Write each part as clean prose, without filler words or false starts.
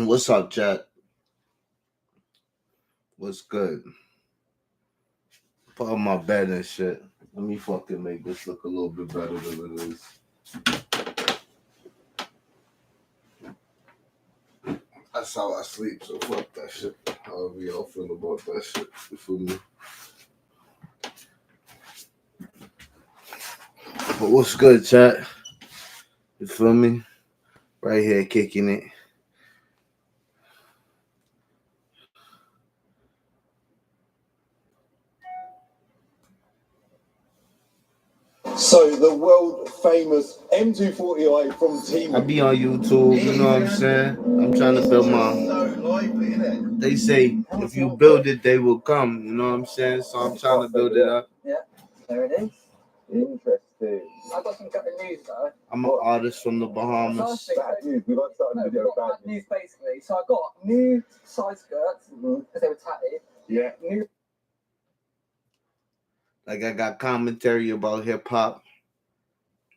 What's up, chat? What's good? Put on my bed and shit. Let me fucking make this look a little bit better than it is. That's how I sleep, so fuck that shit. However y'all feel about that shit. You feel me? But what's good, chat? You feel me? Right here kicking it. So the world famous M240i from Team. I be on YouTube, you know what I'm saying? I'm trying to build my. So lively, isn't it? They say if you build it, they will come. You know what I'm saying? So I'm trying to build it up. Yeah, there it is. Interesting. I've got some good news though. I'm an artist from the Bahamas. Bad news. We like starting the video. Bad news basically. So I got new side skirts because they were tatty. Yeah. New. Like I got commentary about hip hop.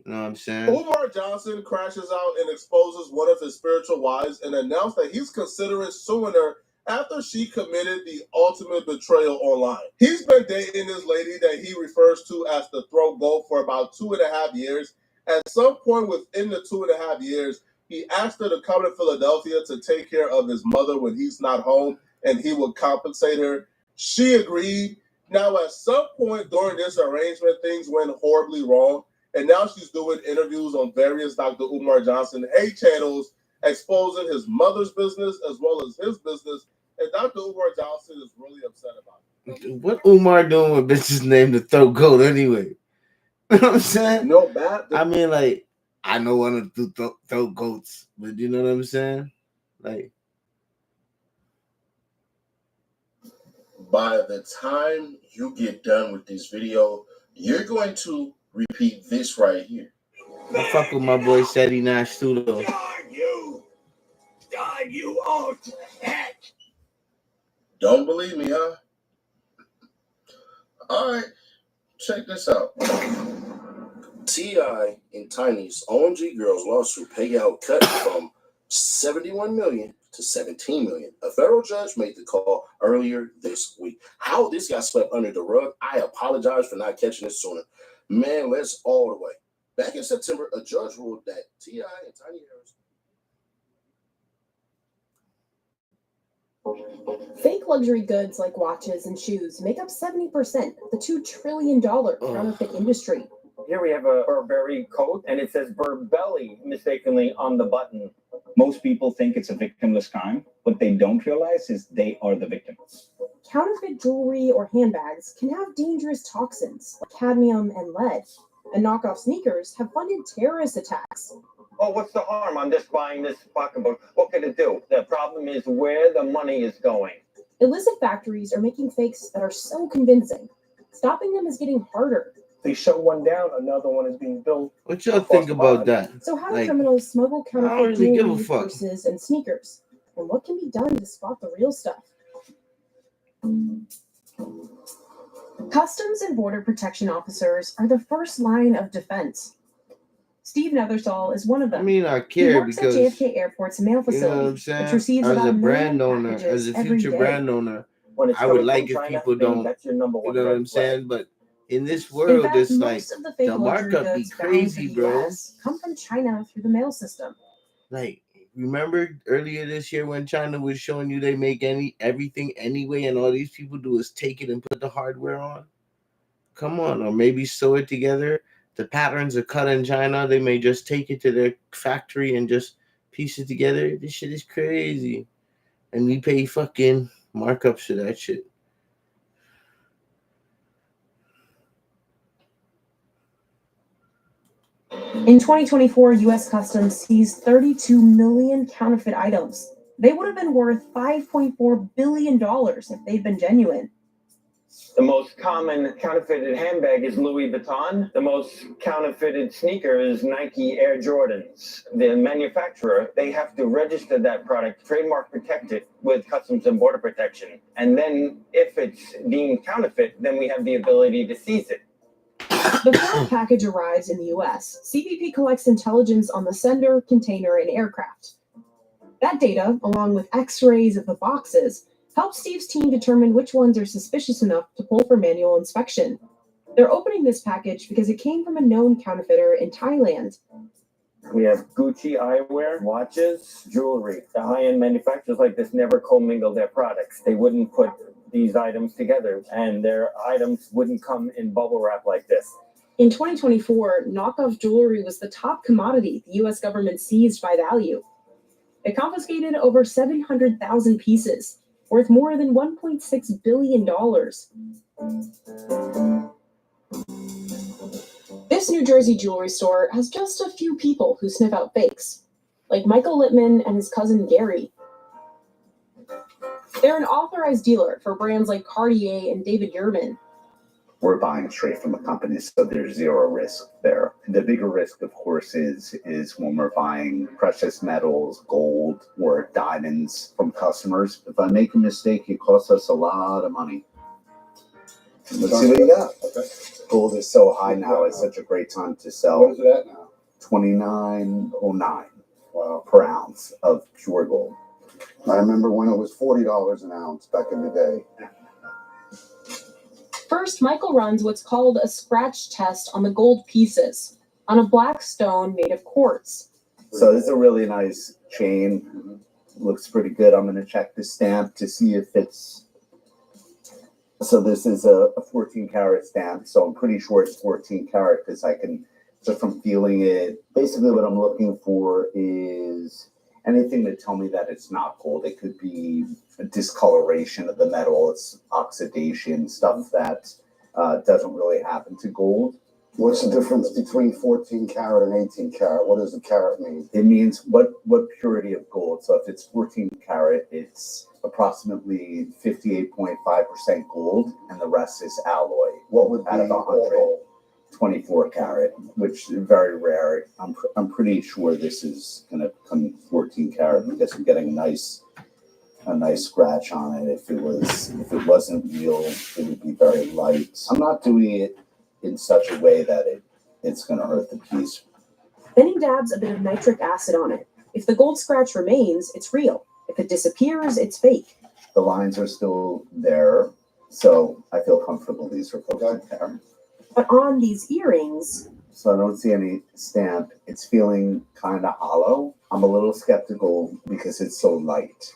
You know what I'm saying? Umar Johnson crashes out and exposes one of his spiritual wives and announced that he's considering suing her after she committed the ultimate betrayal online. He's been dating this lady that he refers to as the throat goat for about 2.5 years. At some point within the 2.5 years, he asked her to come to Philadelphia to take care of his mother when he's not home, and he would compensate her. She agreed. Now, at some point during this arrangement, things went horribly wrong, and now she's doing interviews on various Dr. Umar Johnson hate channels, exposing his mother's business as well as his business, and Dr. Umar Johnson is really upset about it. What Umar doing with bitches named the throat goat anyway? You know what I'm saying? No bad. I mean, like, I know one of the throat goats, but you know what I'm saying? Like, by the time you get done with this video, you're going to repeat this right here. I fuck with my boy Seti Nash too, though. You old heck. Don't believe me, huh? All right, check this out. T.I. and Tiny's OMG Girls lawsuit payout cut from $71 million to $17 million. A federal judge made the call earlier this week. How this got swept under the rug, I apologize for not catching it sooner. Man, let's all the way. Back in September, a judge ruled that T.I. and Tiny Harris. Fake luxury goods like watches and shoes make up 70% of the $2 trillion counterfeit industry. Here we have a Burberry coat, and it says Burbelly mistakenly on the button. Most people think it's a victimless crime. What they don't realize is they are the victims. Counterfeit jewelry or handbags can have dangerous toxins like cadmium and lead, and knockoff sneakers have funded terrorist attacks. Oh, what's the harm on just buying this pocketbook? What could it do? The problem is where the money is going. Illicit factories are making fakes that are so convincing. Stopping them is getting harder. They shut one down, another one is being built. What y'all think about that? So how do Like, criminals smuggle I don't counterfeit really give a jewelry, fuck. purses, and sneakers? And what can be done to spot the real stuff? Customs and Border Protection officers are the first line of defense. Steve Nethersall is one of them. I mean, I He care works because, at JFK Airport's mail you know what I'm facility, saying? which receives As about a 1 million brand owner, packages as a every future day. brand owner, When it's I would coming like from if China, people then don't, that's your number you one know what red I'm flag. saying? But in this In world, fact, it's like most of the fake the luxury markup be goods bound crazy, to the bro. US come from China through the mail system. Like, remember earlier this year when China was showing you they make everything anyway, and all these people do is take it and put the hardware on? Come on, or maybe sew it together. The patterns are cut in China. They may just take it to their factory and just piece it together. This shit is crazy. And we pay fucking markups for that shit. In 2024, U.S. Customs seized 32 million counterfeit items. They would have been worth $5.4 billion if they'd been genuine. The most common counterfeited handbag is Louis Vuitton. The most counterfeited sneaker is Nike Air Jordans. The manufacturer, they have to register that product, trademark protect it with Customs and Border Protection. And then if it's deemed counterfeit, then we have the ability to seize it. Before a package arrives in the U.S., CBP collects intelligence on the sender, container, and aircraft. That data, along with x-rays of the boxes, helped Steve's team determine which ones are suspicious enough to pull for manual inspection. They're opening this package because it came from a known counterfeiter in Thailand. We have Gucci eyewear, watches, jewelry. The high-end manufacturers like this never commingle their products. They wouldn't put these items together, and their items wouldn't come in bubble wrap like this. In 2024, knockoff jewelry was the top commodity the U.S. government seized by value. It confiscated over 700,000 pieces, worth more than $1.6 billion. This New Jersey jewelry store has just a few people who sniff out fakes, like Michael Littman and his cousin Gary. They're an authorized dealer for brands like Cartier and David Yurman. We're buying straight from the company, so there's zero risk there. The bigger risk, of course, is when we're buying precious metals, gold, or diamonds from customers. If I make a mistake, it costs us a lot of money. Let's see what you got. Okay. Gold is so high now; it's such a great time to sell. What is it at now? $29.09 Wow. per ounce of pure gold. I remember when it was $40 an ounce back in the day. First, Michael runs what's called a scratch test on the gold pieces, on a black stone made of quartz. So this is a really nice chain. Looks pretty good. I'm going to check the stamp to see if it's... So this is a 14 karat stamp. So I'm pretty sure it's 14 karat because I can, just from feeling it, basically what I'm looking for is anything to tell me that it's not gold. It could be a discoloration of the metal, it's oxidation, stuff that doesn't really happen to gold. What's the difference between 14 karat and 18 karat? What does the carat mean? It means what purity of gold. So if it's 14 karat, it's approximately 58.5% gold, and the rest is alloy. What would be out of 100? 24 karat, which is very rare. I'm pretty sure this is going to come 14 karat because I'm getting a nice scratch on it. If it wasn't real, it would be very light. I'm not doing it in such a way that it's going to hurt the piece. Then he dabs a bit of nitric acid on it. If the gold scratch remains, it's real. If it disappears, it's fake. The lines are still there, so I feel comfortable these are still there. But on these earrings... So I don't see any stamp. It's feeling kind of hollow. I'm a little skeptical because it's so light.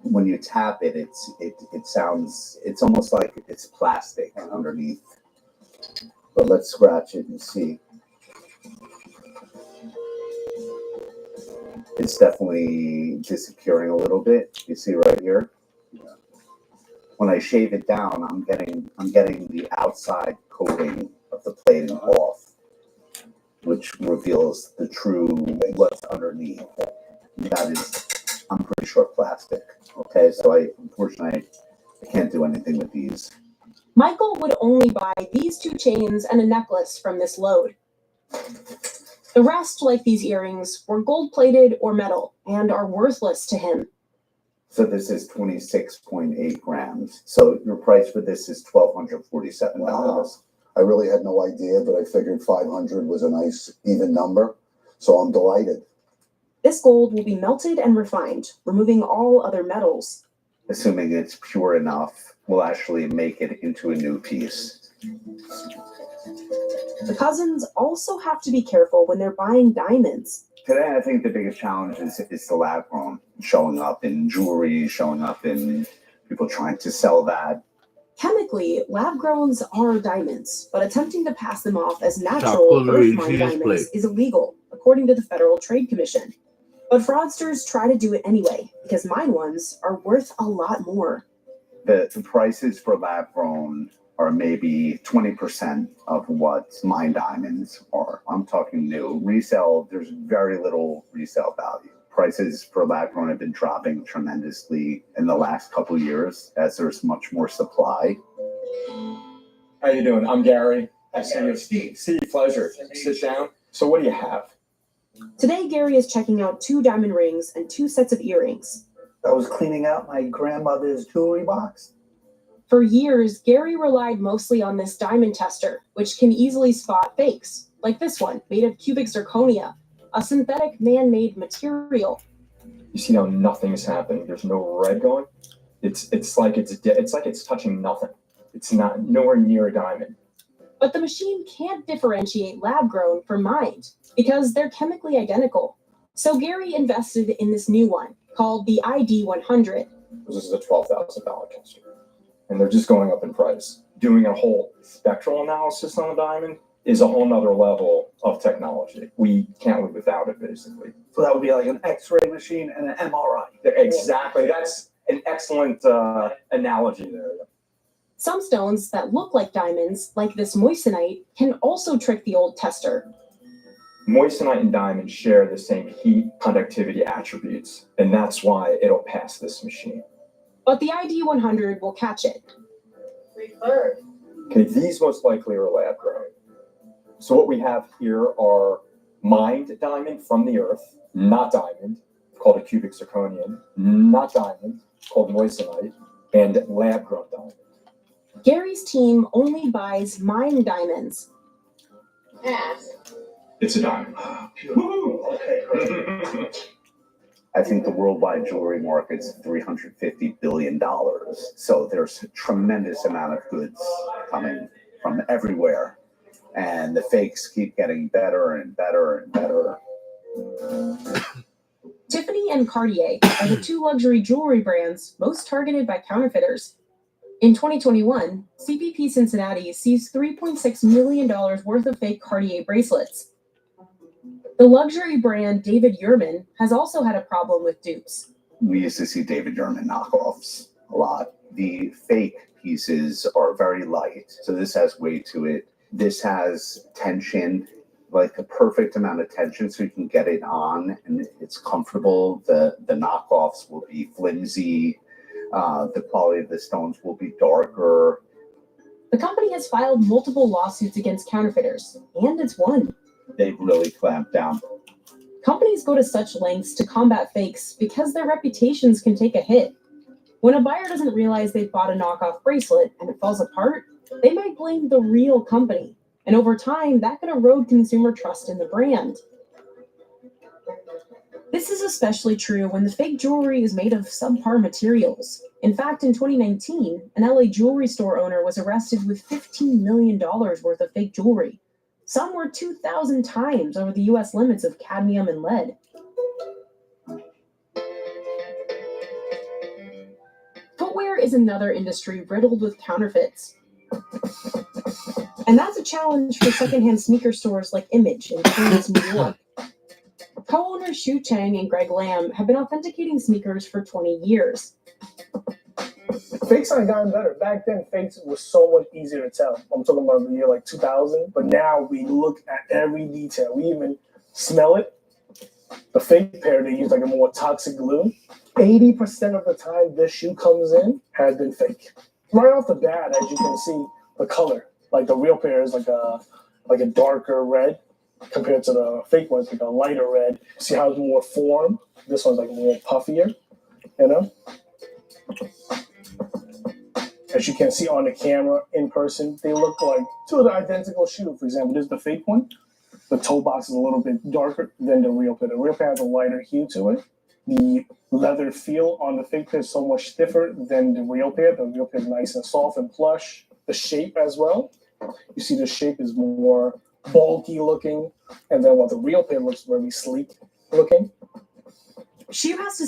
When you tap it, it sounds, it's almost like it's plastic underneath. But let's scratch it and see. It's definitely disappearing a little bit. You see right here? When I shave it down, I'm getting the outside coating of the plating off, which reveals the true what's underneath. That is, I'm pretty sure, plastic. Okay, so unfortunately, I can't do anything with these. Michael would only buy these two chains and a necklace from this load. The rest, like these earrings, were gold-plated or metal and are worthless to him. So this is 26.8 grams. So your price for this is $1,247. Wow. I really had no idea, but I figured 500 was a nice even number. So I'm delighted. This gold will be melted and refined, removing all other metals. Assuming it's pure enough, we'll actually make it into a new piece. The cousins also have to be careful when they're buying diamonds. Today, I think the biggest challenge is the lab grown showing up in jewelry, showing up in people trying to sell that. Chemically, lab-growns are diamonds, but attempting to pass them off as natural earth-mined diamonds is illegal, according to the Federal Trade Commission. But fraudsters try to do it anyway, because mine ones are worth a lot more. The prices for lab-grown are maybe 20% of what mine diamonds are. I'm talking new. Resale, there's very little resale value. Prices for lab-grown have been dropping tremendously in the last couple of years as there's much more supply. How you doing? I'm Gary. I see you, Steve. See you, pleasure. Sit down. So what do you have? Today, Gary is checking out 2 diamond rings and 2 sets of earrings. I was cleaning out my grandmother's jewelry box. For years, Gary relied mostly on this diamond tester, which can easily spot fakes, like this one, made of cubic zirconia, a synthetic man-made material. You see how nothing's happening. There's no red going. It's like it's touching nothing. It's not nowhere near a diamond. But the machine can't differentiate lab-grown from mined because they're chemically identical. So Gary invested in this new one called the ID100. This is a $12,000 tester, and they're just going up in price. Doing a whole spectral analysis on a diamond is a whole nother level of technology. We can't live without it, basically. So that would be like an X-ray machine and an MRI. Exactly. That's an excellent analogy there. Some stones that look like diamonds, like this moissanite, can also trick the old tester. Moissanite and diamond share the same heat conductivity attributes, and that's why it'll pass this machine. But the ID100 will catch it. Okay, these most likely are lab grown. So what we have here are mined diamond from the earth, not diamond, called a cubic zirconium, not diamond, called moissanite, and lab grown diamond. Gary's team only buys mined diamonds. It's a diamond. I think the worldwide jewelry market's $350 billion. So there's a tremendous amount of goods coming from everywhere. And the fakes keep getting better and better and better. Tiffany and Cartier are the two luxury jewelry brands most targeted by counterfeiters. In 2021, CBP Cincinnati seized $3.6 million worth of fake Cartier bracelets. The luxury brand David Yurman has also had a problem with dupes. We used to see David Yurman knockoffs a lot. The fake pieces are very light, so this has weight to it. This has tension, like the perfect amount of tension so you can get it on and it's comfortable. The knockoffs will be flimsy. The quality of the stones will be darker. The company has filed multiple lawsuits against counterfeiters, and it's won. They've really clamped down. Companies go to such lengths to combat fakes because their reputations can take a hit. When a buyer doesn't realize they've bought a knockoff bracelet and it falls apart, they might blame the real company. And over time, that can erode consumer trust in the brand. This is especially true when the fake jewelry is made of subpar materials. In fact, in 2019, an LA jewelry store owner was arrested with $15 million worth of fake jewelry. Some were 2,000 times over the US limits of cadmium and lead. Footwear is another industry riddled with counterfeits. And that's a challenge for secondhand sneaker stores like Image in Queens, New York. Co-owners Shu Chang and Greg Lamb have been authenticating sneakers for 20 years. Fakes have gotten better. Back then, fakes was so much easier to tell. I'm talking about the year like 2000. But now we look at every detail. We even smell it. The fake pair, they use like a more toxic glue. 80% of the time this shoe comes in has been fake. Right off the bat, as you can see, the color. Like the real pair is like a darker red compared to the fake ones, like a lighter red. See how it's more form? This one's like more puffier, you know? As you can see on the camera, in person, they look like two of the identical shoes. For example, this is the fake one. The toe box is a little bit darker than the real pair. The real pair has a lighter hue to it. The leather feel on the fake pair is so much stiffer than the real pair. The real pair is nice and soft and plush. The shape as well. You see the shape is more bulky looking. And then while the real pair looks very sleek looking. Shu has to